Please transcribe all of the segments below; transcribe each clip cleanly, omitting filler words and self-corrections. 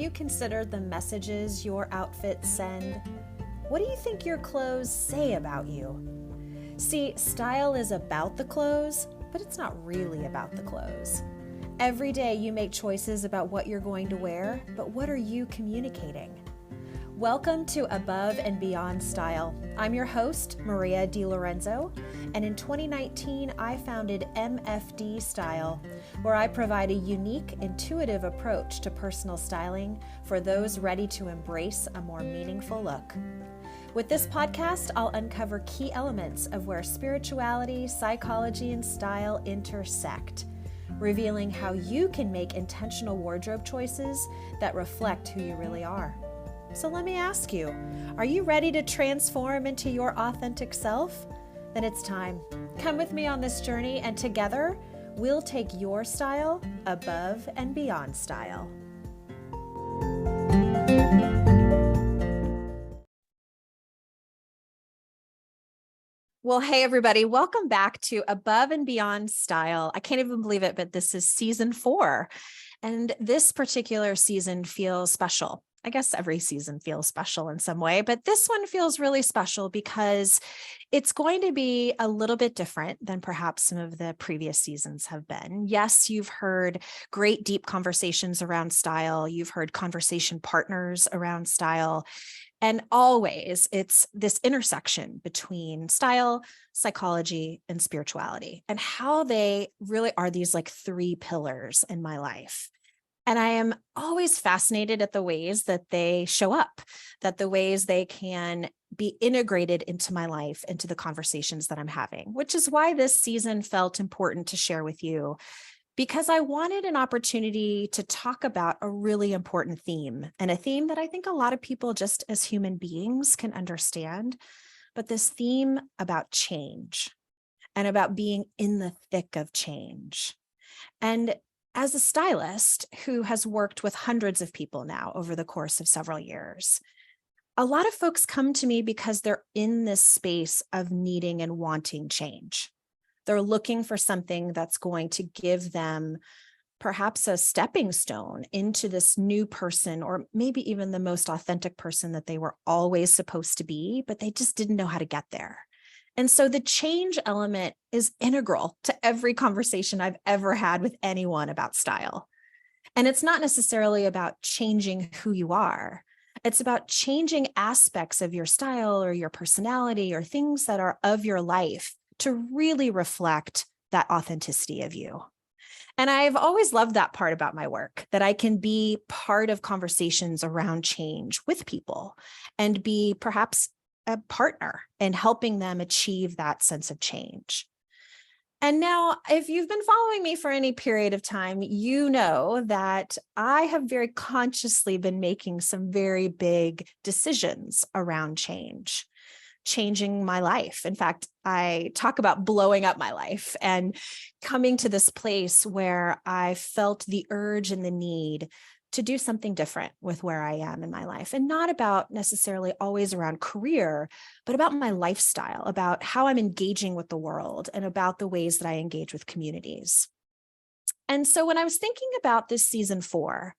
you considered the messages your outfits send? What do you think your clothes say about you? See, style is about the clothes, but it's not really about the clothes. Every day you make choices about what you're going to wear, but what are you communicating? Welcome to Above and Beyond Style. I'm your host, Maria DiLorenzo, and in 2019, I founded MFD Style, where I provide a unique, intuitive approach to personal styling for those ready to embrace a more meaningful look. With this podcast, I'll uncover key elements of where spirituality, psychology, and style intersect, revealing how you can make intentional wardrobe choices that reflect who you really are. So let me ask you, are you ready to transform into your authentic self? Then it's time. Come with me on this journey, and together we'll take your style above and beyond style. Well, hey everybody, welcome back to Above and Beyond Style. I can't even believe it, but this is season 4. And this particular season feels special. I guess every season feels special in some way, but this one feels really special because it's going to be a little bit different than perhaps some of the previous seasons have been. Yes, you've heard great deep conversations around style. You've heard conversation partners around style. And always it's this intersection between style, psychology, and spirituality, and how they really are these like 3 pillars in my life. And I am always fascinated at the ways that they show up, that the ways they can be integrated into my life, into the conversations that I'm having, which is why this season felt important to share with you, because I wanted an opportunity to talk about a really important theme, and a theme that I think a lot of people just as human beings can understand, but this theme about change and about being in the thick of change. And as a stylist who has worked with hundreds of people now over the course of several years, a lot of folks come to me because they're in this space of needing and wanting change. They're looking for something that's going to give them perhaps a stepping stone into this new person, or maybe even the most authentic person that they were always supposed to be, but they just didn't know how to get there. And so the change element is integral to every conversation I've ever had with anyone about style. And it's not necessarily about changing who you are. It's about changing aspects of your style or your personality or things that are of your life to really reflect that authenticity of you. And I've always loved that part about my work, that I can be part of conversations around change with people and be perhaps a partner in helping them achieve that sense of change. And now, if you've been following me for any period of time, you know that I have very consciously been making some very big decisions around change, changing my life. In fact, I talk about blowing up my life and coming to this place where I felt the urge and the need to do something different with where I am in my life, and not about necessarily always around career, but about my lifestyle, about how I'm engaging with the world and about the ways that I engage with communities. And so when I was thinking about this season 4,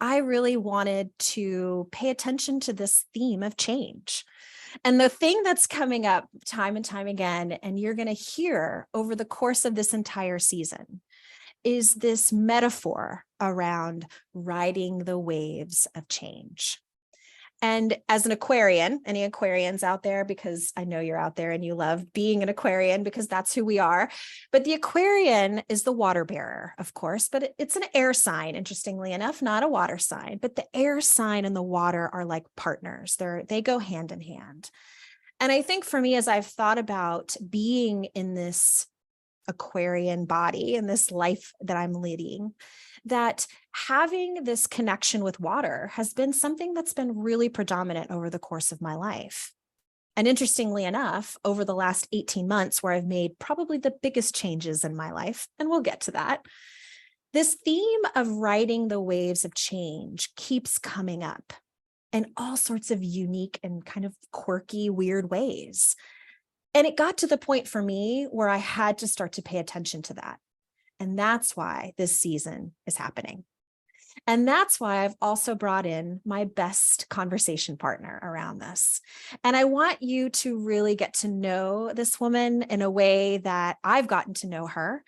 I really wanted to pay attention to this theme of change. And the thing that's coming up time and time again, and you're going to hear over the course of this entire season, is this metaphor around riding the waves of change. And as an Aquarian, any Aquarians out there, because I know you're out there and you love being an Aquarian because that's who we are. But the Aquarian is the water bearer, of course, but it's an air sign, interestingly enough, not a water sign. But the air sign and the water are like partners. They go hand in hand. And I think for me, as I've thought about being in this Aquarian body and this life that I'm leading, that having this connection with water has been something that's been really predominant over the course of my life. And interestingly enough, over the last 18 months, where I've made probably the biggest changes in my life, and we'll get to that, this theme of riding the waves of change keeps coming up in all sorts of unique and kind of quirky, weird ways. And it got to the point for me where I had to start to pay attention to that. And that's why this season is happening. And that's why I've also brought in my best conversation partner around this. And I want you to really get to know this woman in a way that I've gotten to know her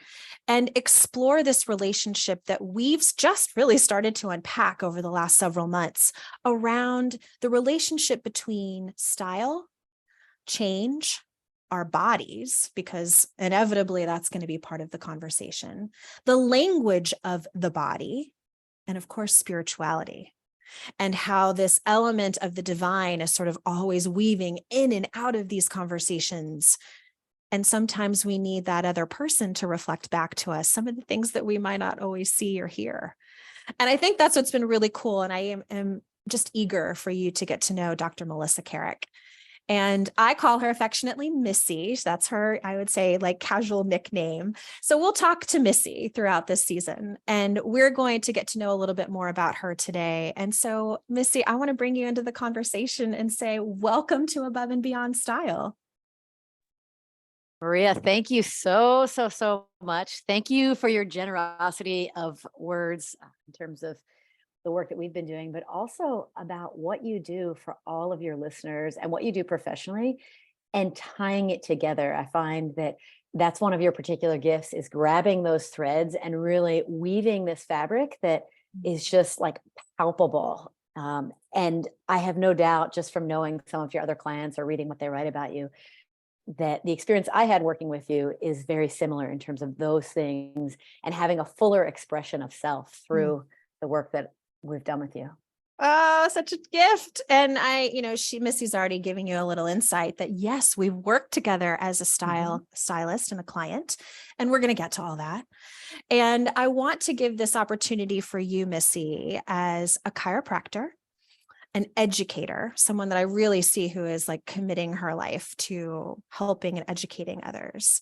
and explore this relationship that we've just really started to unpack over the last several months around the relationship between style, change, our bodies, because inevitably that's going to be part of the conversation, the language of the body, and of course, spirituality, and how this element of the divine is sort of always weaving in and out of these conversations. And sometimes we need that other person to reflect back to us some of the things that we might not always see or hear. And I think that's what's been really cool. And I am just eager for you to get to know Dr. Melissa Carrick. And I call her affectionately Missy. That's her, I would say, like casual nickname. So we'll talk to Missy throughout this season, and we're going to get to know a little bit more about her today. And so, Missy, I want to bring you into the conversation and say, welcome to Above and Beyond Style. Maria, thank you so much. Thank you for your generosity of words in terms of the work that we've been doing, but also about what you do for all of your listeners and what you do professionally and tying it together. I find that that's one of your particular gifts, is grabbing those threads and really weaving this fabric that is just like palpable. And I have no doubt, just from knowing some of your other clients or reading what they write about you, that the experience I had working with you is very similar in terms of those things and having a fuller expression of self through the work that we've done with you. Oh, such a gift. And Missy's already giving you a little insight that yes, we've worked together as a stylist and a client, and we're going to get to all that. And I want to give this opportunity for you, Missy, as a chiropractor, an educator, someone that I really see who is like committing her life to helping and educating others.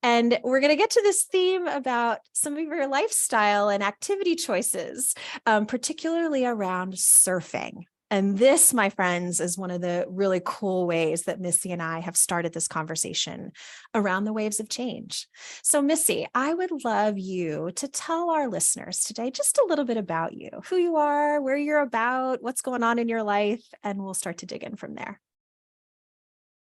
And we're going to get to this theme about some of your lifestyle and activity choices, particularly around surfing. And this, my friends, is one of the really cool ways that Missy and I have started this conversation around the waves of change. So, Missy, I would love you to tell our listeners today just a little bit about you, who you are, where you're about, what's going on in your life, and we'll start to dig in from there.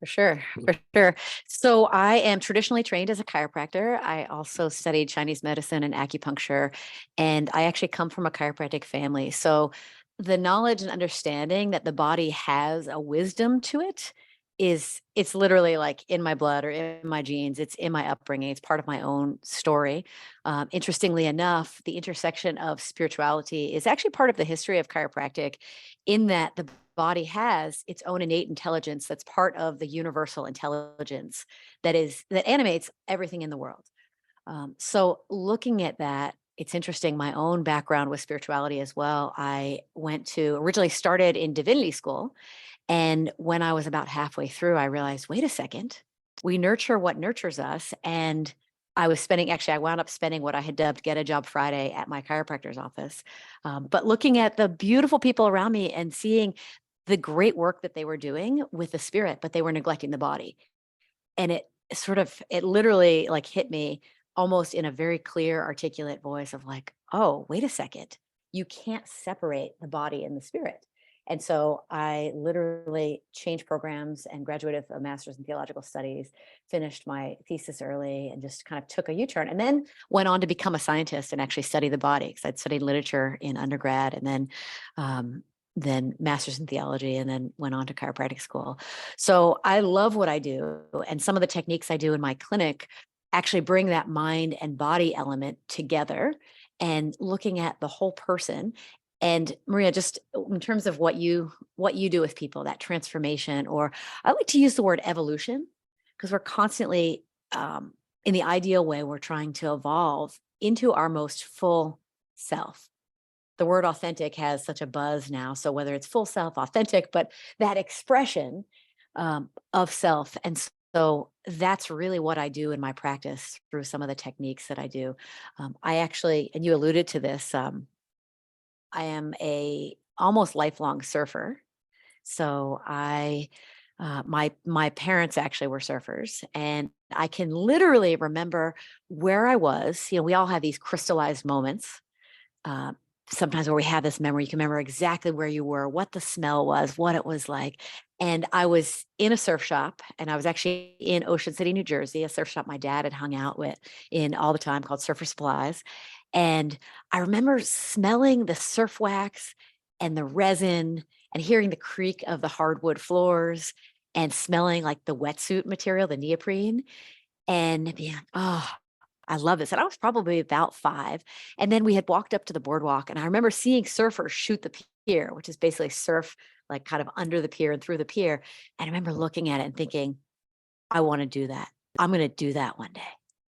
For sure. So I am traditionally trained as a chiropractor. I also studied Chinese medicine and acupuncture, and I actually come from a chiropractic family. So the knowledge and understanding that the body has a wisdom to it it's literally like in my blood or in my genes. It's in my upbringing. It's part of my own story. Interestingly enough, the intersection of spirituality is actually part of the history of chiropractic, in that the body has its own innate intelligence that's part of the universal intelligence that animates everything in the world. So looking at that, it's interesting. My own background with spirituality as well. I originally started in divinity school. And when I was about halfway through, I realized, wait a second, we nurture what nurtures us. And I wound up spending what I had dubbed Get a Job Friday at my chiropractor's office. But looking at the beautiful people around me and seeing the great work that they were doing with the spirit, but they were neglecting the body. And it literally like hit me almost in a very clear, articulate voice of like, oh, wait a second, you can't separate the body and the spirit. And so I literally changed programs and graduated with a master's in theological studies, finished my thesis early, and just kind of took a U-turn, and then went on to become a scientist and actually study the body, because I'd studied literature in undergrad, and then master's in theology, and then went on to chiropractic school. So I love what I do. And some of the techniques I do in my clinic actually bring that mind and body element together and looking at the whole person. And Maria, just in terms of what you do with people, that transformation, or I like to use the word evolution, because we're constantly, in the ideal way, we're trying to evolve into our most full self. The word authentic has such a buzz now. So whether it's full self, authentic, but that expression of self. And so that's really what I do in my practice through some of the techniques that I do. I actually, and you alluded to this, I am a almost lifelong surfer. So my parents actually were surfers, and I can literally remember where I was. We all have these crystallized moments. sometimes where we have this memory, you can remember exactly where you were, what the smell was, what it was like. And I was in a surf shop, and I was actually in Ocean City, New Jersey, a surf shop my dad had hung out with in all the time called Surfer Supplies. And I remember smelling the surf wax and the resin and hearing the creak of the hardwood floors and smelling like the wetsuit material, the neoprene, and being like, oh, I love this. And I was probably about 5. And then we had walked up to the boardwalk, and I remember seeing surfers shoot the pier, which is basically surf, like kind of under the pier and through the pier. And I remember looking at it and thinking, I want to do that. I'm going to do that one day.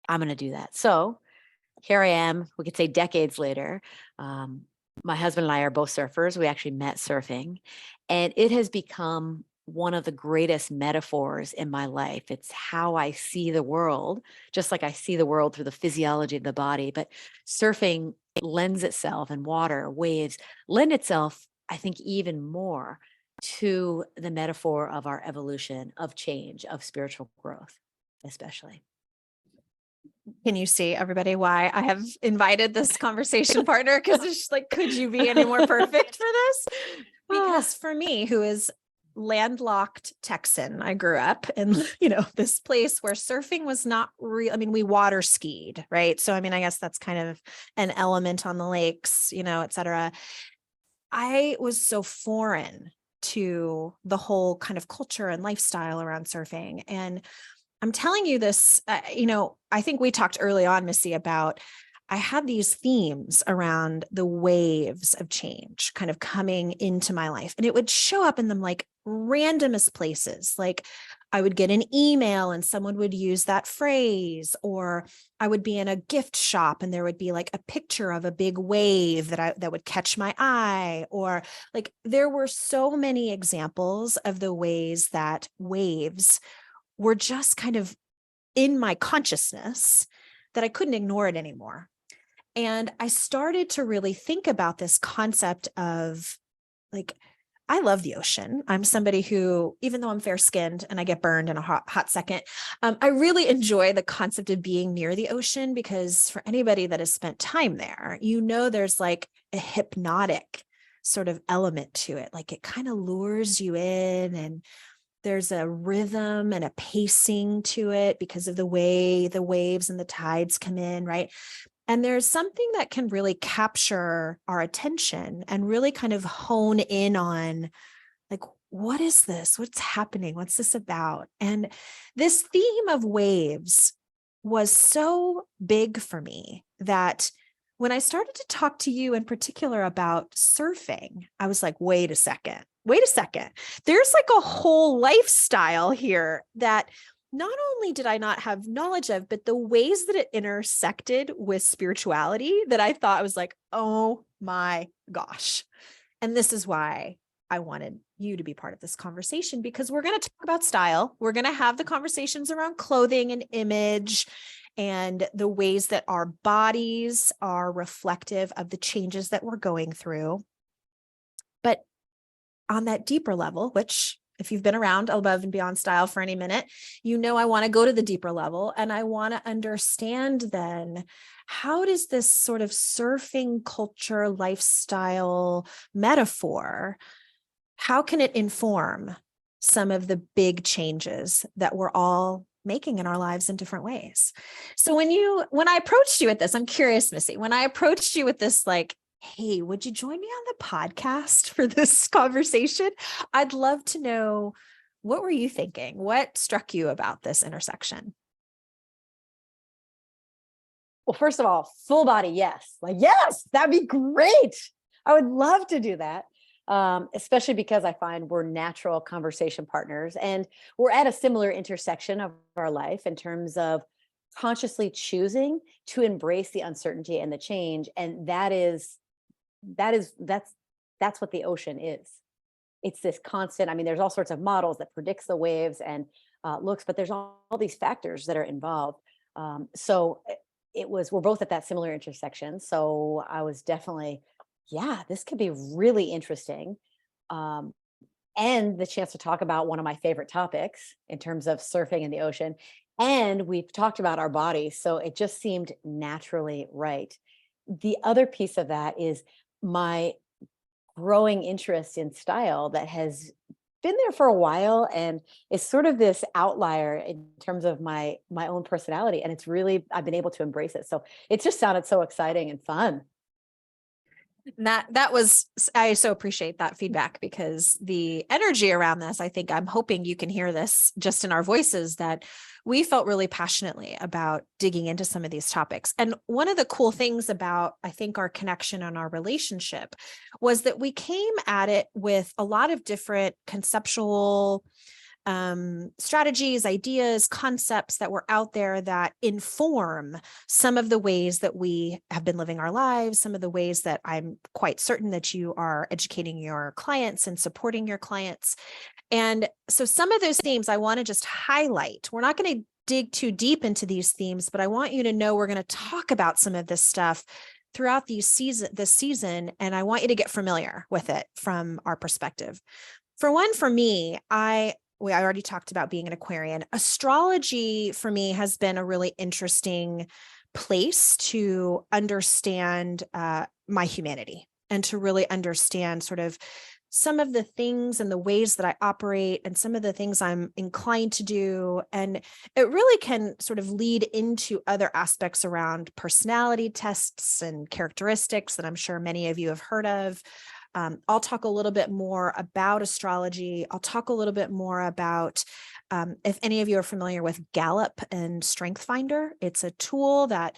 I'm going to do that. So here I am, we could say decades later. Um, my husband and I are both surfers. We actually met surfing, and it has become one of the greatest metaphors in my life. It's how I see the world, just like I see the world through the physiology of the body. But surfing lends itself, and water, waves lend itself, I think, even more to the metaphor of our evolution, of change, of spiritual growth, especially. Can you see, everybody, why I have invited this conversation partner? Because it's just like, could you be any more perfect for this? Because for me, who is landlocked Texan, I grew up in, this place where surfing was not real. I mean, we water skied, right? So, I mean, I guess that's kind of an element on the lakes, et cetera. I was so foreign to the whole kind of culture and lifestyle around surfing. And I'm telling you this, I think we talked early on, Missy, about I had these themes around the waves of change kind of coming into my life. And it would show up in them like randomest places. Like I would get an email and someone would use that phrase, or I would be in a gift shop and there would be like a picture of a big wave that would catch my eye, or like there were so many examples of the ways that waves were just kind of in my consciousness that I couldn't ignore it anymore. And I started to really think about this concept of like, I love the ocean. I'm somebody who, even though I'm fair skinned and I get burned in a hot second, I really enjoy the concept of being near the ocean, because for anybody that has spent time there, there's like a hypnotic sort of element to it. Like it kind of lures you in, and there's a rhythm and a pacing to it because of the way the waves and the tides come in, right? And there's something that can really capture our attention and really kind of hone in on, like, what is this? What's happening? What's this about? And this theme of waves was so big for me that when I started to talk to you in particular about surfing, I was like, wait a second. There's like a whole lifestyle here that not only did I not have knowledge of, but the ways that it intersected with spirituality that I thought, I was like, oh my gosh. And this is why I wanted you to be part of this conversation, because we're going to talk about style. We're going to have the conversations around clothing and image and the ways that our bodies are reflective of the changes that we're going through. But on that deeper level, which if you've been around Above and Beyond Style for any minute, I want to go to the deeper level, and I want to understand then, how does this sort of surfing culture lifestyle metaphor, how can it inform some of the big changes that we're all making in our lives in different ways? So when I approached you with this, I'm curious, Missy, when I approached you with this, like, hey, would you join me on the podcast for this conversation? I'd love to know, what were you thinking? What struck you about this intersection? Well, first of all, full body, yes. Like, yes, that'd be great. I would love to do that. Especially because I find we're natural conversation partners, and we're at a similar intersection of our life in terms of consciously choosing to embrace the uncertainty and the change. And that's what the ocean is. It's this constant. I mean, there's all sorts of models that predicts the waves and looks, but there's all these factors that are involved. So we're both at that similar intersection. So I was definitely, yeah, this could be really interesting. And the chance to talk about one of my favorite topics in terms of surfing in the ocean. And we've talked about our bodies. So it just seemed naturally right. The other piece of that is my growing interest in style that has been there for a while and is sort of this outlier in terms of my own personality. And it's really, I've been able to embrace it. So it just sounded so exciting and fun. That was, I so appreciate that feedback, because the energy around this, I think, I'm hoping you can hear this just in our voices, that we felt really passionately about digging into some of these topics. And one of the cool things about, I think, our connection and our relationship was that we came at it with a lot of different conceptual strategies, ideas, concepts that were out there that inform some of the ways that we have been living our lives, some of the ways that I'm quite certain that you are educating your clients and supporting your clients. And so some of those themes I want to just highlight. We're not going to dig too deep into these themes, but I want you to know we're going to talk about some of this stuff throughout this season, and I want you to get familiar with it from our perspective. For one, for me, I already talked about being an Aquarian. Astrology for me has been a really interesting place to understand my humanity and to really understand sort of some of the things and the ways that I operate and some of the things I'm inclined to do. And it really can sort of lead into other aspects around personality tests and characteristics that I'm sure many of you have heard of. I'll talk a little bit more about astrology. I'll talk a little bit more about, if any of you are familiar with Gallup and Strength Finder. It's a tool that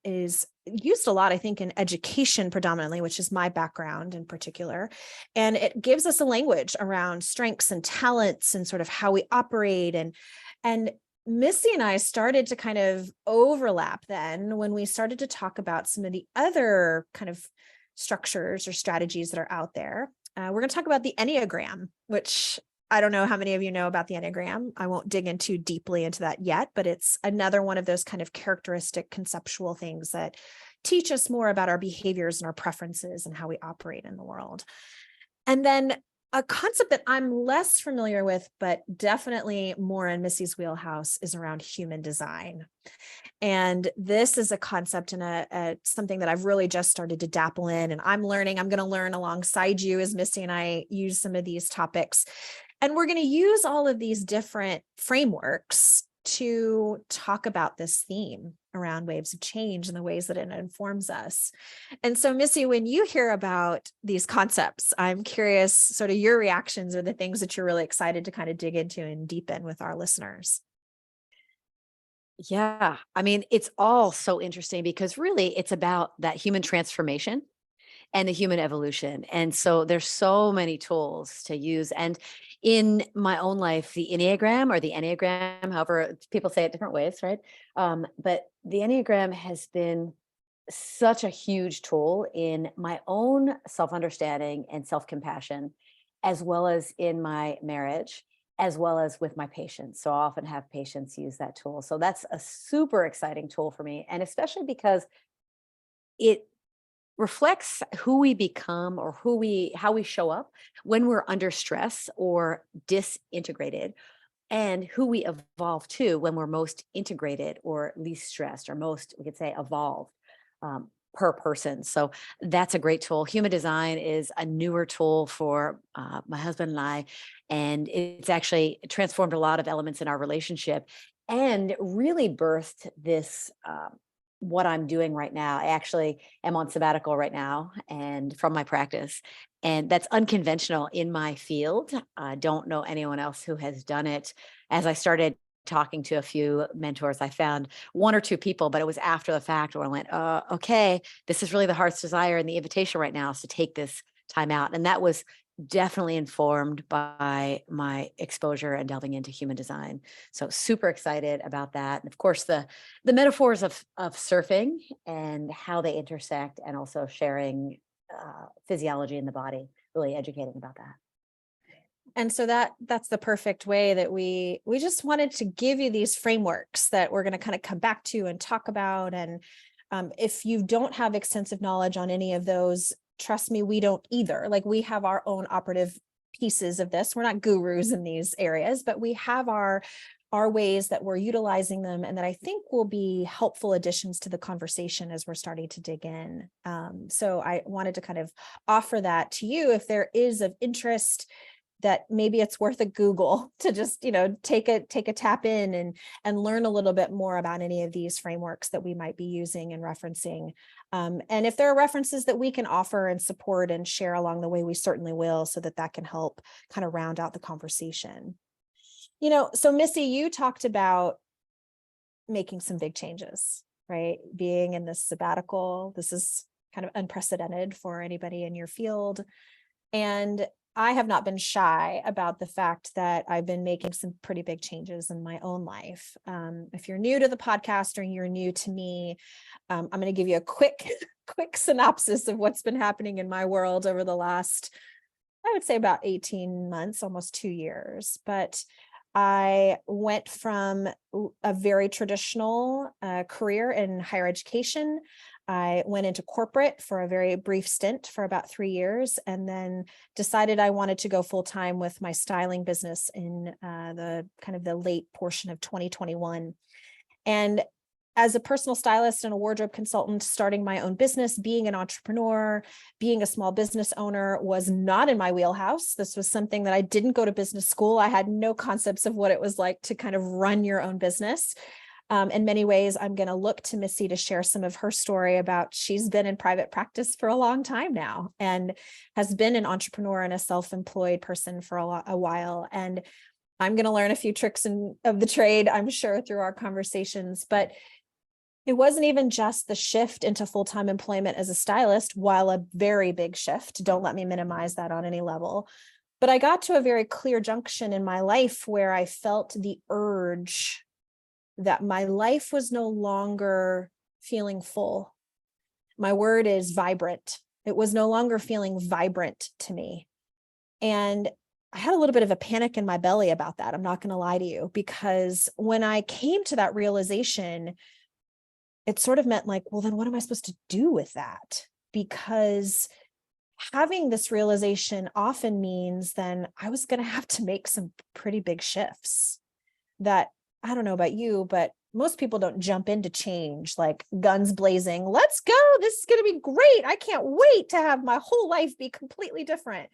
is used a lot, I think, in education predominantly, which is my background in particular. And it gives us a language around strengths and talents and sort of how we operate. And Missy and I started to kind of overlap then when we started to talk about some of the other kind of structures or strategies that are out there. We're going to talk about the Enneagram, which I don't know how many of you know about the Enneagram. I won't dig in too deeply into that yet, but it's another one of those kind of characteristic conceptual things that teach us more about our behaviors and our preferences and how we operate in the world. And then a concept that I'm less familiar with, but definitely more in Missy's wheelhouse, is around human design. And this is a concept and something that I've really just started to dabble in, and I'm going to learn alongside you as Missy and I use some of these topics. And we're going to use all of these different frameworks to talk about this theme around waves of change and the ways that it informs us. And so, Missy, when you hear about these concepts, I'm curious sort of your reactions or the things that you're really excited to kind of dig into and deepen with our listeners. Yeah. I mean, it's all so interesting because really it's about that human transformation and the human evolution. And so there's so many tools to use. And in my own life, the Enneagram or the Enneagram, however people say it different ways, right? But the Enneagram has been such a huge tool in my own self-understanding and self-compassion, as well as in my marriage, as well as with my patients. So I often have patients use that tool. So that's a super exciting tool for me. And especially because it reflects who we become or how we show up when we're under stress or disintegrated, and who we evolve to when we're most integrated or least stressed or most, we could say, evolved per person. So that's a great tool. Human design is a newer tool for my husband and I, and it's actually transformed a lot of elements in our relationship and really birthed this what I'm doing right now. I actually am on sabbatical right now and from my practice, and that's unconventional in my field. I don't know anyone else who has done it. As I started talking to a few mentors, I found one or two people, but it was after the fact where I went, okay, this is really the heart's desire, and the invitation right now is to take this time out. And that was definitely informed by my exposure and delving into human design. So super excited about that. And of course, the metaphors of surfing and how they intersect, and also sharing physiology in the body, really educating about that. And so that's the perfect way that we just wanted to give you these frameworks that we're going to kind of come back to and talk about. And if you don't have extensive knowledge on any of those, trust me, we don't either. Like, we have our own operative pieces of this. We're not gurus in these areas, but we have our are ways that we're utilizing them and that I think will be helpful additions to the conversation as we're starting to dig in. So I wanted to kind of offer that to you if there is of interest, that maybe it's worth a Google to just, take a tap in and learn a little bit more about any of these frameworks that we might be using and referencing. And if there are references that we can offer and support and share along the way, we certainly will, so that can help kind of round out the conversation. So Missy, you talked about making some big changes, right? Being in this sabbatical, this is kind of unprecedented for anybody in your field. And I have not been shy about the fact that I've been making some pretty big changes in my own life. If you're new to the podcast or you're new to me, I'm going to give you a quick synopsis of what's been happening in my world over the last, I would say, about 18 months, almost 2 years. But I went from a very traditional career in higher education. I went into corporate for a very brief stint for about 3 years, and then decided I wanted to go full time with my styling business in the kind of the late portion of 2021. And as a personal stylist and a wardrobe consultant, starting my own business, being an entrepreneur, being a small business owner was not in my wheelhouse. This was something that I didn't go to business school. I had no concepts of what it was like to kind of run your own business. In many ways, I'm going to look to Missy to share some of her story about, she's been in private practice for a long time now and has been an entrepreneur and a self-employed person for a while. And I'm going to learn a few tricks of the trade, I'm sure, through our conversations. But it wasn't even just the shift into full-time employment as a stylist, while a very big shift. Don't let me minimize that on any level. But I got to a very clear junction in my life where I felt the urge that my life was no longer feeling full. My word is vibrant. It was no longer feeling vibrant to me. And I had a little bit of a panic in my belly about that. I'm not going to lie to you, because when I came to that realization, it sort of meant like, well, then what am I supposed to do with that? Because having this realization often means then I was going to have to make some pretty big shifts that, I don't know about you, but most people don't jump into change like guns blazing. Let's go. This is going to be great. I can't wait to have my whole life be completely different.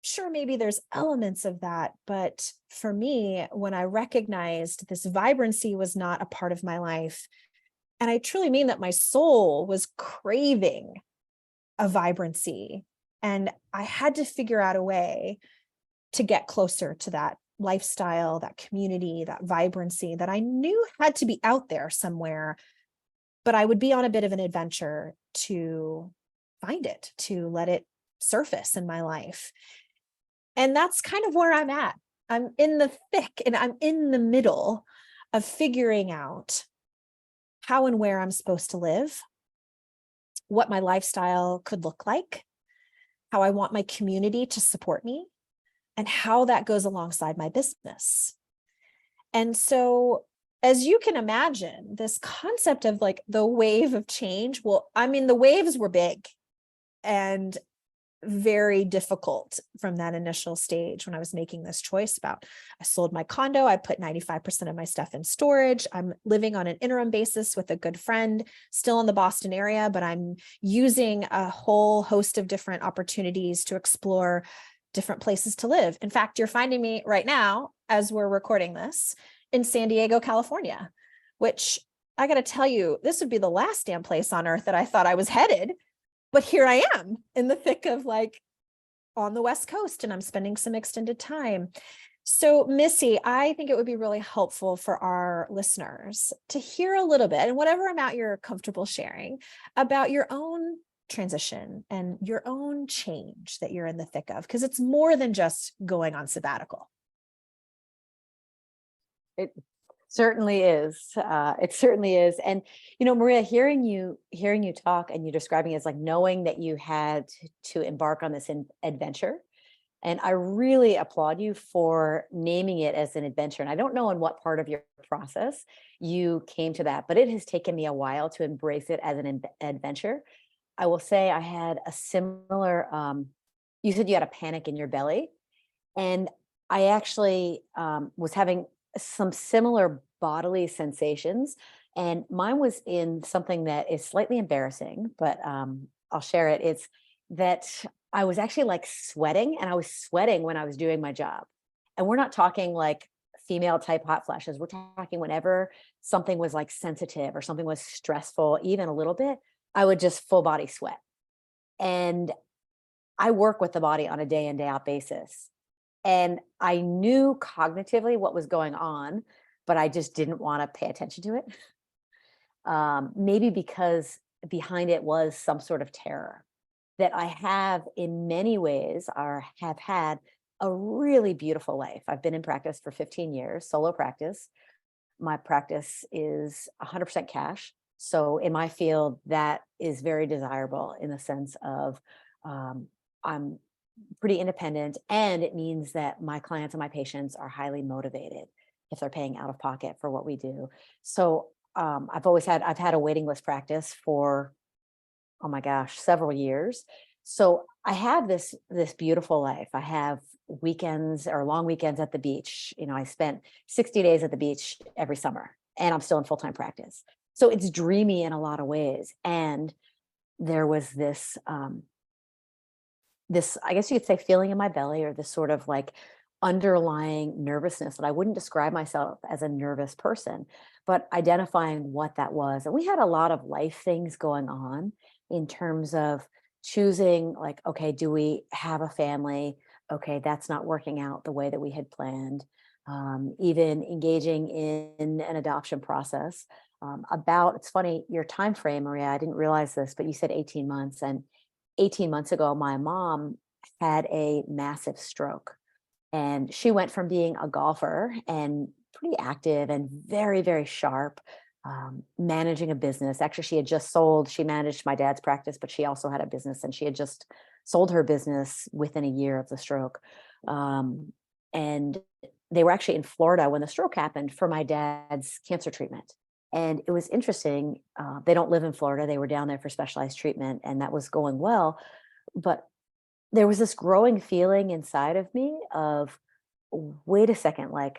Sure, maybe there's elements of that. But for me, when I recognized this vibrancy was not a part of my life, and I truly mean that my soul was craving a vibrancy, and I had to figure out a way to get closer to that lifestyle, that community, that vibrancy that I knew had to be out there somewhere, but I would be on a bit of an adventure to find it, to let it surface in my life. And that's kind of where I'm at. I'm in the thick and I'm in the middle of figuring out how and where I'm supposed to live, what my lifestyle could look like, how I want my community to support me, and how that goes alongside my business. And so, as you can imagine, this concept of like the wave of change, well, I mean, the waves were big and very difficult from that initial stage when I was making this choice about, I sold my condo, I put 95% of my stuff in storage. I'm living on an interim basis with a good friend, still in the Boston area, but I'm using a whole host of different opportunities to explore different places to live. In fact, you're finding me right now, as we're recording this, in San Diego, California, which I got to tell you, this would be the last damn place on earth that I thought I was headed. But here I am in the thick of like on the West Coast, and I'm spending some extended time. So Missy, I think it would be really helpful for our listeners to hear a little bit, and whatever amount you're comfortable sharing, about your own transition and your own change that you're in the thick of, because it's more than just going on sabbatical. It certainly is. It certainly is. And, Maria, hearing you talk and you describing it as like knowing that you had to embark on this adventure. And I really applaud you for naming it as an adventure. And I don't know in what part of your process you came to that, but it has taken me a while to embrace it as an adventure. I will say I had a similar, you said you had a panic in your belly. And I actually was having some similar bodily sensations. And mine was in something that is slightly embarrassing, but I'll share it. It's that I was actually like sweating, and I was sweating when I was doing my job. And we're not talking like female type hot flashes. We're talking whenever something was like sensitive or something was stressful, even a little bit, I would just full body sweat. And I work with the body on a day in, day out basis. And I knew cognitively what was going on, but I just didn't want to pay attention to it. Maybe because behind it was some sort of terror that I have in many ways, or have had a really beautiful life. I've been in practice for 15 years, solo practice. My practice is 100% cash. So in my field, that is very desirable in the sense of I'm pretty independent, and it means that my clients and my patients are highly motivated if they're paying out of pocket for what we do. So I've had a waiting list practice for, oh my gosh, several years. So I have this beautiful life. I have weekends or long weekends at the beach. You know, I spent 60 days at the beach every summer, and I'm still in full-time practice. So it's dreamy in a lot of ways. And there was this, I guess you could say, feeling in my belly, or this sort of like underlying nervousness that I wouldn't describe myself as a nervous person, but identifying what that was. And we had a lot of life things going on in terms of choosing, like, okay, do we have a family? Okay, that's not working out the way that we had planned. Even engaging in an adoption process. It's funny, your time frame, Maria, I didn't realize this, but you said 18 months. And 18 months ago, my mom had a massive stroke. And she went from being a golfer and pretty active and very, very sharp, managing a business. Actually, she managed my dad's practice, but she also had a business, and she had just sold her business within a year of the stroke. And they were actually in Florida when the stroke happened for my dad's cancer treatment. And it was interesting. They don't live in Florida. They were down there for specialized treatment, and that was going well. But there was this growing feeling inside of me of, wait a second, like,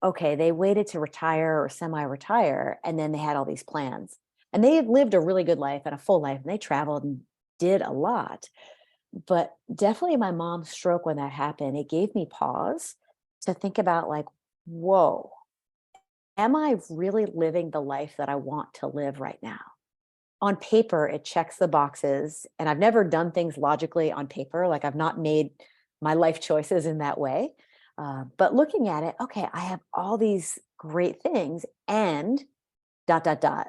okay, they waited to retire or semi-retire, and then they had all these plans. And they had lived a really good life and a full life, and they traveled and did a lot. But definitely my mom's stroke, when that happened, it gave me pause to think about, like, whoa, am I really living the life that I want to live right now? On paper, it checks the boxes, and I've never done things logically on paper. Like, I've not made my life choices in that way. But looking at it, okay, I have all these great things, and dot, dot, dot.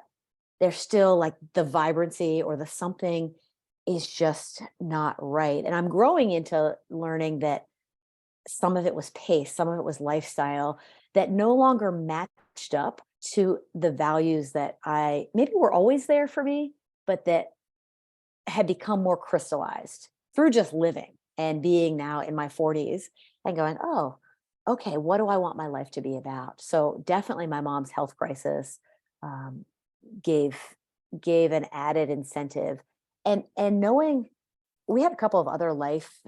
There's still like the vibrancy or the something is just not right. And I'm growing into learning that some of it was pace, some of it was lifestyle that no longer matched up to the values that I maybe were always there for me, but that had become more crystallized through just living and being now in my 40s and going, oh, okay, what do I want my life to be about? So definitely my mom's health crisis um, gave an added incentive, and knowing we had a couple of other life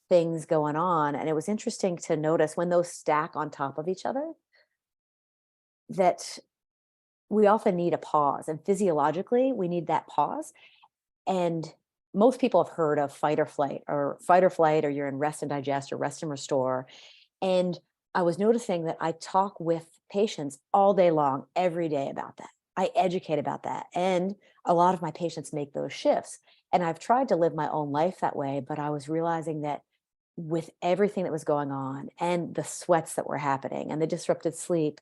things going on, and it was interesting to notice when those stack on top of each other that we often need a pause, and physiologically we need that pause. And most people have heard of fight or flight, or you're in rest and digest or rest and restore. And I was noticing that I talk with patients all day long, every day about that. I educate about that. And a lot of my patients make those shifts. And I've tried to live my own life that way, but I was realizing that with everything that was going on and the sweats that were happening and the disrupted sleep,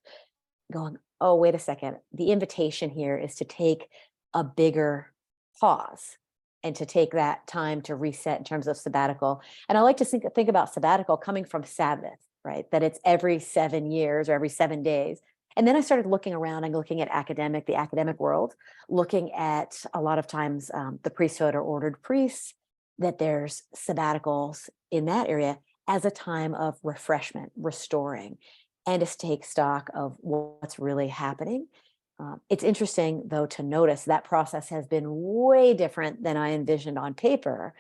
going, oh, wait a second. The invitation here is to take a bigger pause and to take that time to reset in terms of sabbatical. And I like to think about sabbatical coming from Sabbath, right? That it's every 7 years or every 7 days. And then I started looking around and looking at the academic world, looking at a lot of times the priesthood or ordered priests, that there's sabbaticals in that area as a time of refreshment, restoring, and to take stock of what's really happening. It's interesting, though, to notice that process has been way different than I envisioned on paper,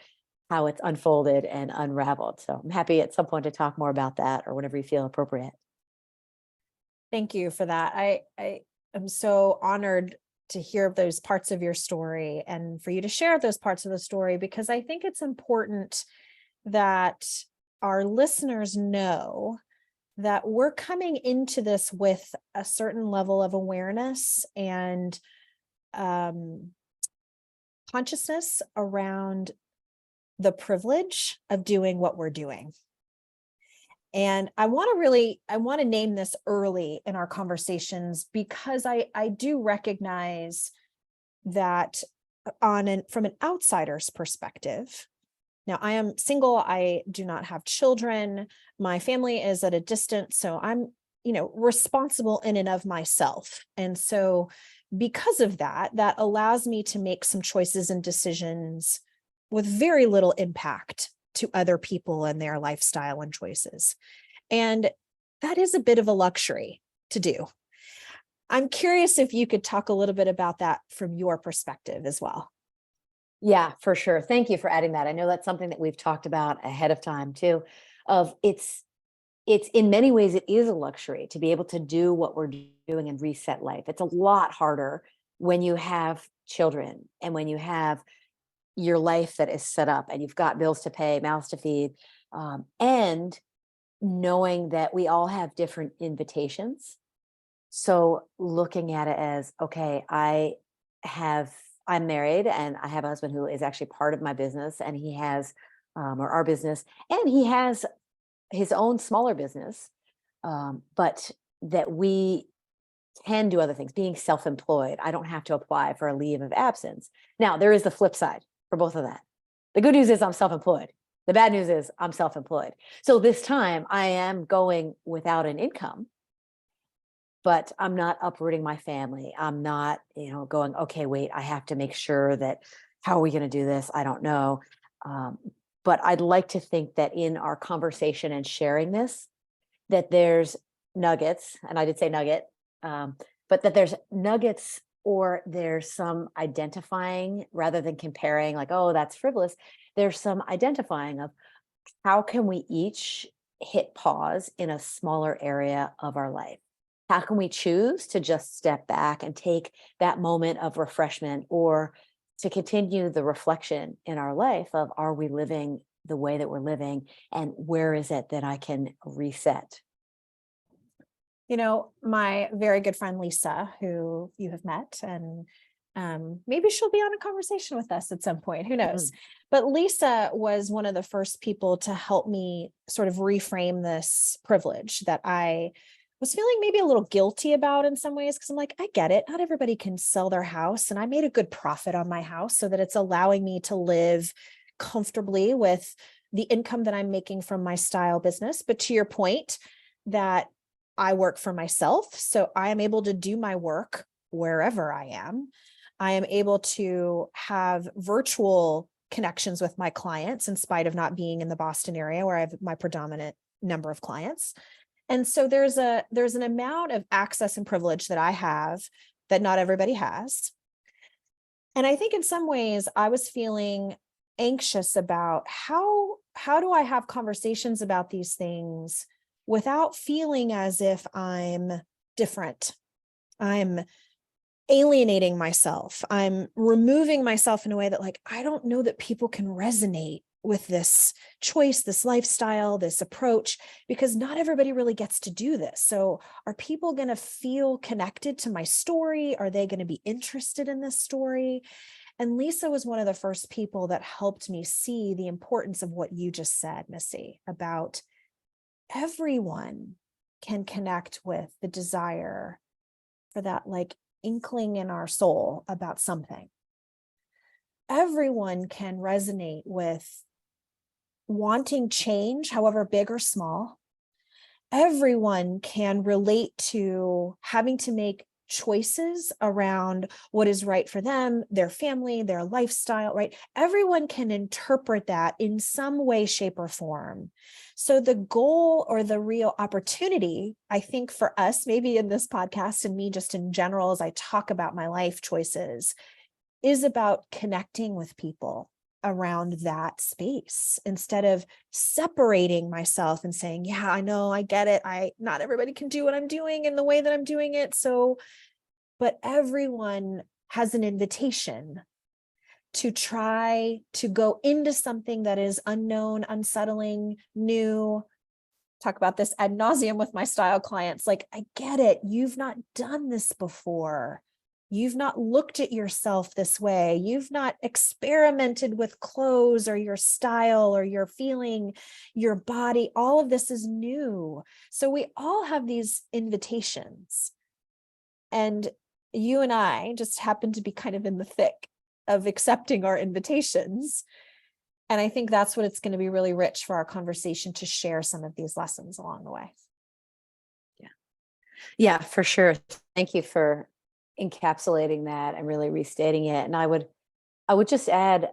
how it's unfolded and unraveled. So I'm happy at some point to talk more about that, or whenever you feel appropriate. Thank you for that. I am so honored to hear those parts of your story and for you to share those parts of the story, because I think it's important that our listeners know that we're coming into this with a certain level of awareness and um, consciousness around the privilege of doing what we're doing. And I want to name this early in our conversations, because I do recognize that from an outsider's perspective. Now, I am single. I do not have children. My family is at a distance, so I'm, responsible in and of myself. And so because of that, that allows me to make some choices and decisions with very little impact to other people and their lifestyle and choices. And that is a bit of a luxury to do. I'm curious if you could talk a little bit about that from your perspective as well. Yeah, for sure. Thank you for adding that. I know that's something that we've talked about ahead of time too, of it's in many ways, it is a luxury to be able to do what we're doing and reset life. It's a lot harder when you have children and when you have your life that is set up and you've got bills to pay, mouths to feed, and knowing that we all have different invitations. So looking at it as, okay, I'm married and I have a husband who is actually part of my business, and he has, or our business, and he has his own smaller business, but that we can do other things. Being self-employed, I don't have to apply for a leave of absence. Now, there is the flip side for both of that. The good news is I'm self-employed. The bad news is I'm self-employed. So this time I am going without an income, but I'm not uprooting my family. I'm not, going, okay, wait, I have to make sure that, how are we going to do this? I don't know. But I'd like to think that in our conversation and sharing this, that there's nuggets, and I did say nugget, but that there's nuggets, or there's some identifying rather than comparing like, oh, that's frivolous. There's some identifying of how can we each hit pause in a smaller area of our life? How can we choose to just step back and take that moment of refreshment, or to continue the reflection in our life of, are we living the way that we're living, and where is it that I can reset? My very good friend Lisa, who you have met, and maybe she'll be on a conversation with us at some point, who knows? But Lisa was one of the first people to help me sort of reframe this privilege that I was feeling maybe a little guilty about in some ways, because I'm like, I get it. Not everybody can sell their house, and I made a good profit on my house so that it's allowing me to live comfortably with the income that I'm making from my style business. But to your point, that I work for myself, so I am able to do my work wherever I am. I am able to have virtual connections with my clients in spite of not being in the Boston area where I have my predominant number of clients. And so there's an amount of access and privilege that I have that not everybody has. And I think in some ways I was feeling anxious about how do I have conversations about these things without feeling as if I'm different. I'm alienating myself. I'm removing myself in a way that, like, I don't know that people can resonate with this choice, this lifestyle, this approach, because not everybody really gets to do this. So are people going to feel connected to my story? Are they going to be interested in this story? And Lisa was one of the first people that helped me see the importance of what you just said, Missy, about everyone can connect with the desire for that, like, inkling in our soul about something. Everyone can resonate with wanting change, however big or small. Everyone can relate to having to make choices around what is right for them, their family, their lifestyle, right? Everyone can interpret that in some way, shape, or form. So the goal, or the real opportunity, I think, for us, maybe in this podcast and me just in general, as I talk about my life choices, is about connecting with people around that space instead of separating myself and saying, yeah, I know, I get it. Not everybody can do what I'm doing in the way that I'm doing it. So, but everyone has an invitation to try to go into something that is unknown, unsettling, new. Talk about this ad nauseum with my style clients. Like, I get it. You've not done this before. You've not looked at yourself this way. You've not experimented with clothes or your style or your feeling, your body. All of this is new. So we all have these invitations. And you and I just happen to be kind of in the thick of accepting our invitations. And I think that's what it's going to be really rich for our conversation, to share some of these lessons along the way. Yeah. Yeah, for sure. Thank you for encapsulating that and really restating it. And I would just add,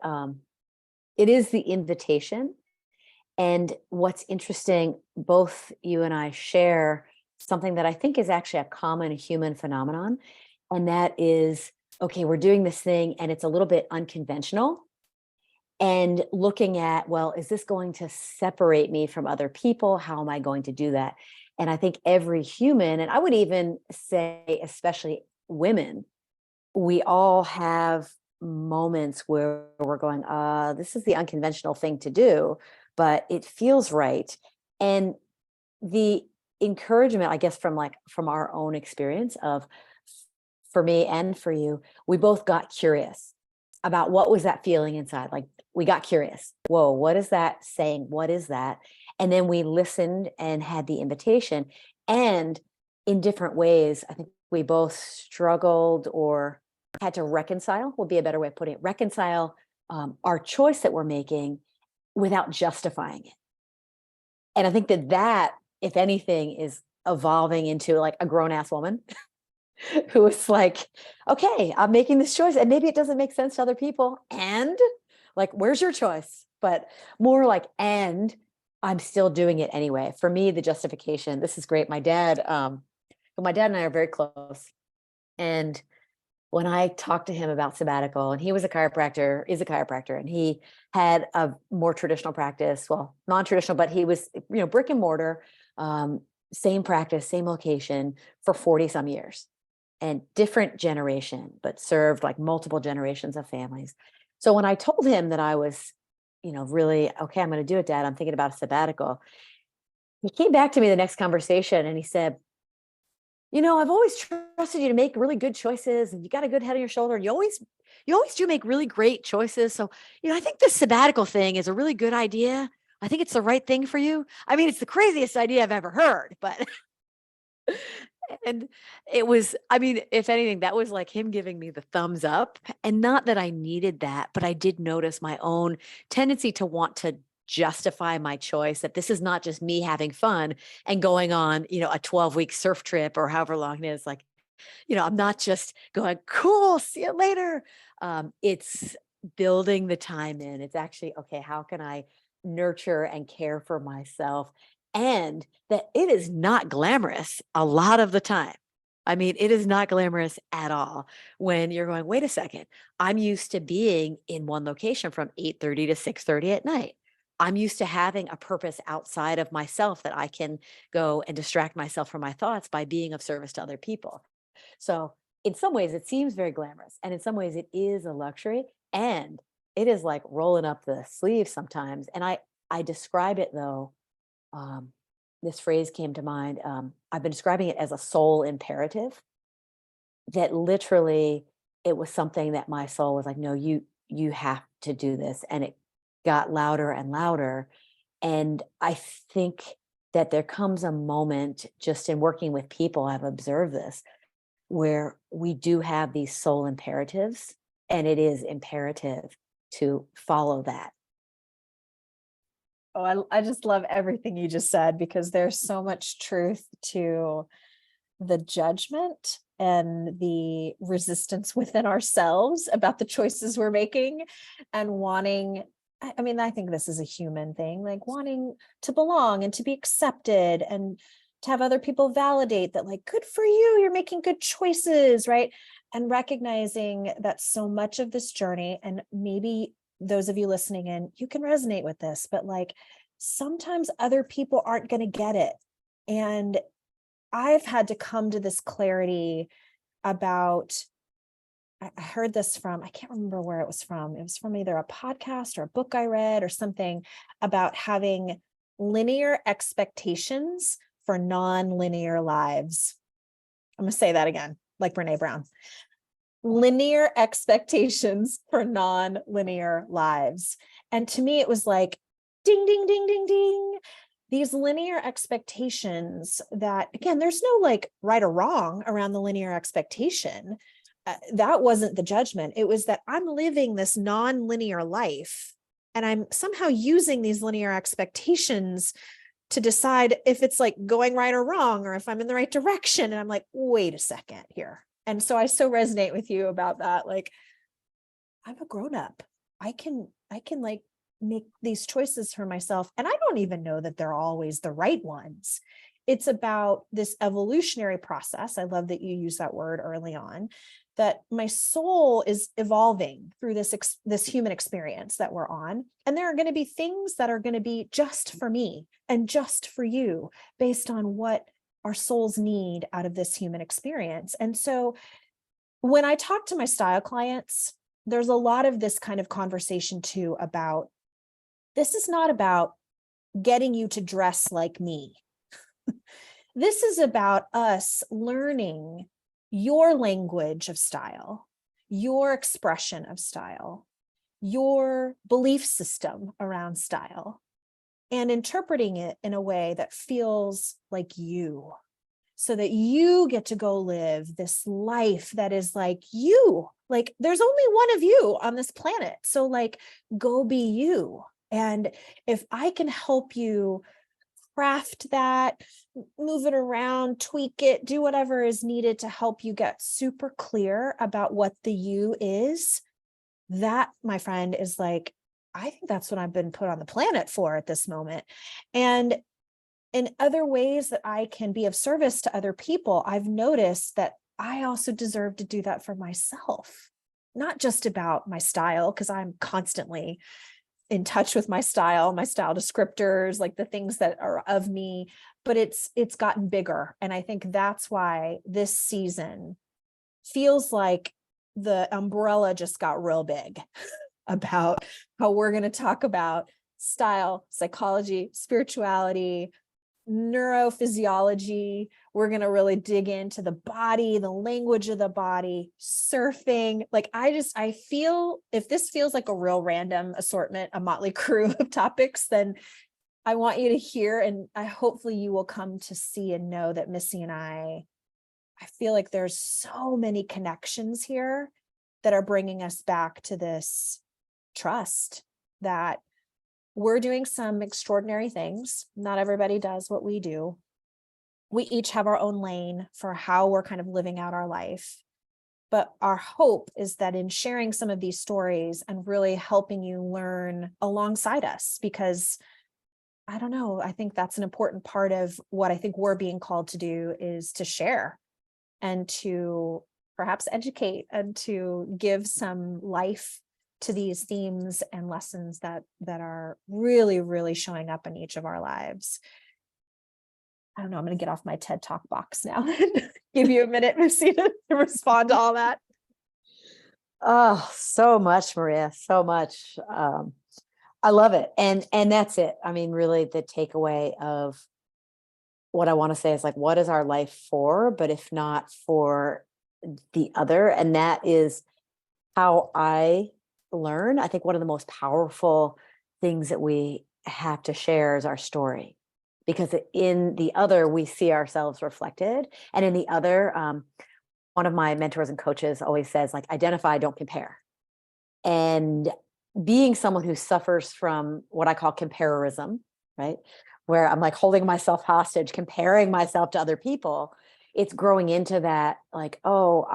it is the invitation. And what's interesting, both you and I share something that I think is actually a common human phenomenon. And that is, okay, we're doing this thing and it's a little bit unconventional. And looking at, well, is this going to separate me from other people? How am I going to do that? And I think every human, and I would even say, especially women, we all have moments where we're going, this is the unconventional thing to do, but it feels right. And the encouragement, I guess, from our own experience of, for me and for you, we both got curious about what was that feeling inside. Like, we got curious. Whoa, what is that saying? What is that? And then we listened and had the invitation. And in different ways, I think we both struggled or had to reconcile, would be a better way of putting it, reconcile our choice that we're making without justifying it. And I think that, if anything, is evolving into like a grown-ass woman who is like, okay, I'm making this choice and maybe it doesn't make sense to other people. And like, where's your choice? But more like, and I'm still doing it anyway. For me, the justification, this is great. My dad and I are very close. And when I talked to him about sabbatical, and he was is a chiropractor, and he had a more traditional practice, well, non-traditional, but he was, brick and mortar, same practice, same location for 40 some years, and different generation, but served like multiple generations of families. So when I told him that I was, really, okay, I'm going to do it, Dad, I'm thinking about a sabbatical, he came back to me the next conversation and he said, I've always trusted you to make really good choices, and you got a good head on your shoulder. You always do make really great choices. So, I think this sabbatical thing is a really good idea. I think it's the right thing for you. I mean, it's the craziest idea I've ever heard, but and it was, if anything, that was like him giving me the thumbs up. And not that I needed that, but I did notice my own tendency to want to justify my choice, that this is not just me having fun and going on, a 12-week surf trip or however long it is. Like, I'm not just going, cool, see you later. It's building the time in. It's actually, okay, how can I nurture and care for myself? And that it is not glamorous a lot of the time. It is not glamorous at all when you're going, wait a second, I'm used to being in one location from 8:30 to 6:30 at night. I'm used to having a purpose outside of myself, that I can go and distract myself from my thoughts by being of service to other people. So in some ways it seems very glamorous, and in some ways it is a luxury, and it is like rolling up the sleeves sometimes. And I describe it, though, this phrase came to mind. I've been describing it as a soul imperative, that literally it was something that my soul was like, no, you have to do this. And it got louder and louder. And I think that there comes a moment, just in working with people, I've observed this, where we do have these soul imperatives, and it is imperative to follow that. Oh, I just love everything you just said, because there's so much truth to the judgment and the resistance within ourselves about the choices we're making, and wanting, I think this is a human thing, like wanting to belong and to be accepted, and to have other people validate that, like, good for you, you're making good choices, right? And recognizing that so much of this journey, and maybe those of you listening in, you can resonate with this, but like sometimes other people aren't going to get it. And I've had to come to this clarity about, I heard this from, I can't remember where it was from. It was from either a podcast or a book I read or something about having linear expectations for non-linear lives. I'm going to say that again, like Brene Brown. Linear expectations for non-linear lives. And to me, it was like, ding, ding, ding, ding, ding. These linear expectations that, again, there's no like right or wrong around the linear expectation. That wasn't the judgment. It was that I'm living this non-linear life and I'm somehow using these linear expectations to decide if it's like going right or wrong, or if I'm in the right direction. And I'm like, wait a second here. And so I so resonate with you about that. Like, I'm a grown-up. I can like make these choices for myself. And I don't even know that they're always the right ones. It's about this evolutionary process. I love that you use that word early on, that my soul is evolving through this human experience that we're on. And there are going to be things that are going to be just for me and just for you based on what our souls need out of this human experience. And so when I talk to my style clients, there's a lot of this kind of conversation too about, this is not about getting you to dress like me. This is about us learning your language of style, your expression of style, your belief system around style, and interpreting it in a way that feels like you, so that you get to go live this life that is like you. Like there's only one of you on this planet. So like, go be you. And if I can help you craft that, move it around, tweak it, do whatever is needed to help you get super clear about what the you is, that, my friend, is like, I think that's what I've been put on the planet for at this moment. And in other ways that I can be of service to other people, I've noticed that I also deserve to do that for myself, not just about my style, because I'm constantly in touch with my style descriptors, like the things that are of me, but it's gotten bigger. And I think that's why this season feels like the umbrella just got real big about how we're going to talk about style, psychology, spirituality, neurophysiology. We're going to really dig into the body, the language of the body, surfing. Like, I feel if this feels like a real random assortment, a motley crew of topics, then I want you to hear, and hopefully you will come to see and know that Missy and I feel like there's so many connections here that are bringing us back to this trust that we're doing some extraordinary things. Not everybody does what we do. We each have our own lane for how we're kind of living out our life. But our hope is that in sharing some of these stories and really helping you learn alongside us, because I don't know, I think that's an important part of what I think we're being called to do, is to share and to perhaps educate and to give some life to these themes and lessons that are really, really showing up in each of our lives. I don't know, I'm going to get off my TED Talk box now and give you a minute, Missy, to respond to all that. Oh, so much, Maria, so much. I love it. And that's it. I mean, really the takeaway of what I want to say is like, what is our life for, but if not for the other? And that is how I learn. I think one of the most powerful things that we have to share is our story, because in the other, we see ourselves reflected. And in the other, one of my mentors and coaches always says, like, identify, don't compare. And being someone who suffers from what I call comparism, right? Where I'm like holding myself hostage, comparing myself to other people, it's growing into that, like, oh,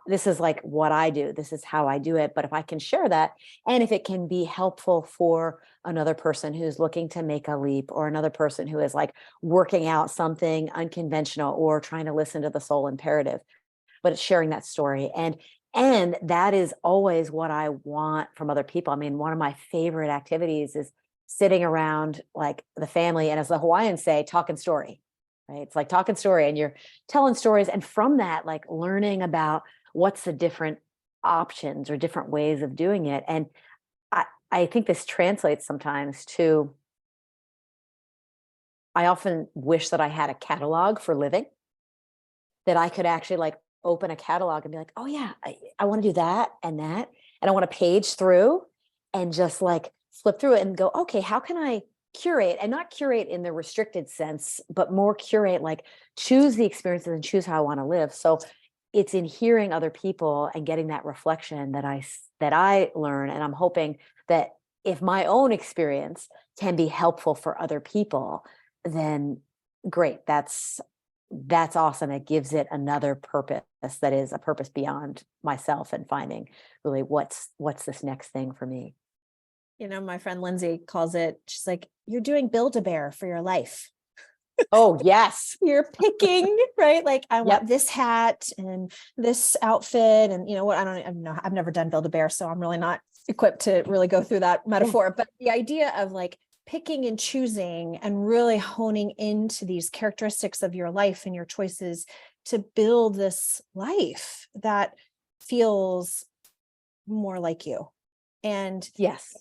this is like what I do. This is how I do it. But if I can share that, and if it can be helpful for another person who's looking to make a leap, or another person who is like working out something unconventional or trying to listen to the soul imperative, but it's sharing that story. And And that is always what I want from other people. I mean, one of my favorite activities is sitting around like the family, and as the Hawaiians say, talking story, right? It's like talking story, and you're telling stories. And from that, like learning about what's the different options or different ways of doing it. And I think this translates sometimes to, I often wish that I had a catalog for living, that I could actually like open a catalog and be like, oh yeah, I want to do that and that. And I want to page through and just like flip through it and go, okay, how can I curate, and not curate in the restricted sense, but more curate, like choose the experiences and choose how I want to live. So it's in hearing other people and getting that reflection that I learn. And I'm hoping that if my own experience can be helpful for other people, then great. That's awesome. It gives it another purpose that is a purpose beyond myself, and finding really what's this next thing for me. You know, my friend Lindsay calls it, she's like, you're doing Build-A-Bear for your life. Oh, yes. You're picking, right? Like, I want this hat and this outfit, and you know what? I don't know. I've never done Build-A-Bear, so I'm really not equipped to really go through that metaphor. But the idea of like picking and choosing and really honing into these characteristics of your life and your choices to build this life that feels more like you. And yes,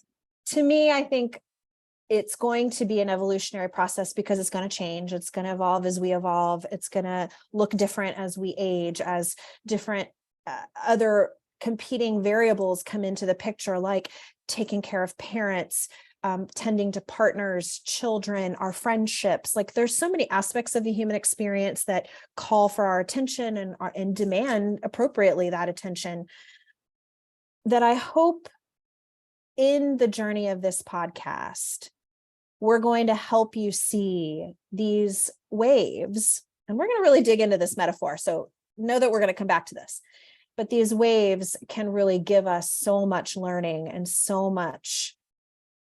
to me, I think it's going to be an evolutionary process, because it's going to change. It's going to evolve as we evolve. It's going to look different as we age, as different other competing variables come into the picture, like taking care of parents, tending to partners, children, our friendships. Like there's so many aspects of the human experience that call for our attention and demand appropriately that attention, that I hope in the journey of this podcast, we're going to help you see these waves. And we're going to really dig into this metaphor, so know that we're going to come back to this. But these waves can really give us so much learning and so much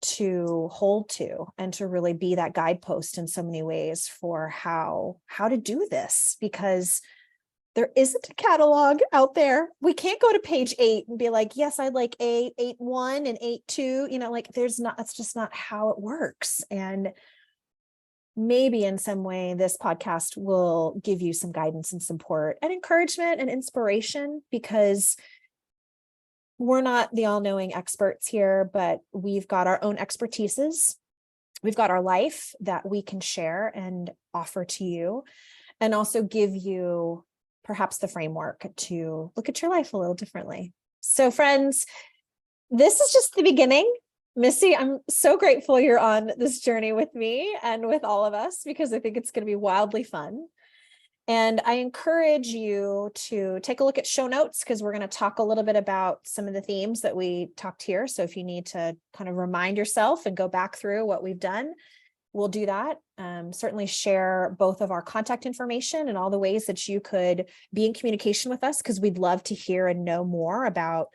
to hold to, and to really be that guidepost in so many ways for how to do this, because there isn't a catalog out there. We can't go to page 8 and be like, yes, I'd like 8.1 and 8.2, you know, like that's just not how it works. And maybe in some way this podcast will give you some guidance and support and encouragement and inspiration, because we're not the all-knowing experts here, but we've got our own expertises. We've got our life that we can share and offer to you, and also give you perhaps the framework to look at your life a little differently. So friends, this is just the beginning. Missy, I'm so grateful you're on this journey with me and with all of us, because I think it's going to be wildly fun. And I encourage you to take a look at show notes, because we're going to talk a little bit about some of the themes that we talked here. So if you need to kind of remind yourself and go back through what we've done, we'll do that. Certainly share both of our contact information and all the ways that you could be in communication with us, because we'd love to hear and know more about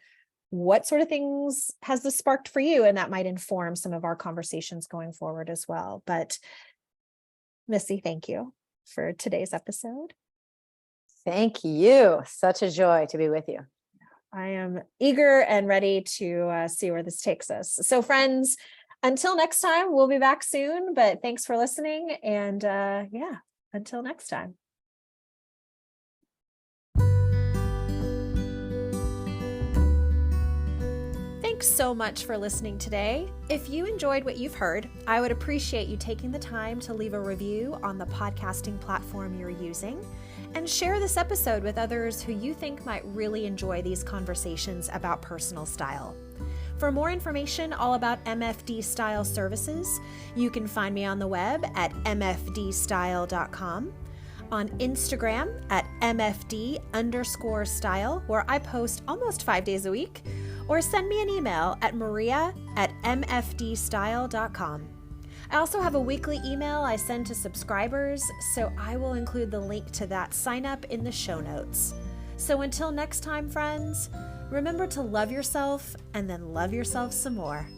what sort of things has this sparked for you, and that might inform some of our conversations going forward as well. But Missy, thank you for today's episode. Thank you. Such a joy to be with you. I am eager and ready to see where this takes us. So friends, until next time, we'll be back soon, but thanks for listening. And yeah, until next time. Thanks so much for listening today. If you enjoyed what you've heard, I would appreciate you taking the time to leave a review on the podcasting platform you're using, and share this episode with others who you think might really enjoy these conversations about personal style. For more information all about MFD Style services, you can find me on the web at mfdstyle.com, on Instagram at mfd_style, where I post almost 5 days a week, or send me an email at maria@mfdstyle.com. I also have a weekly email I send to subscribers, so I will include the link to that sign up in the show notes. So until next time, friends, remember to love yourself, and then love yourself some more.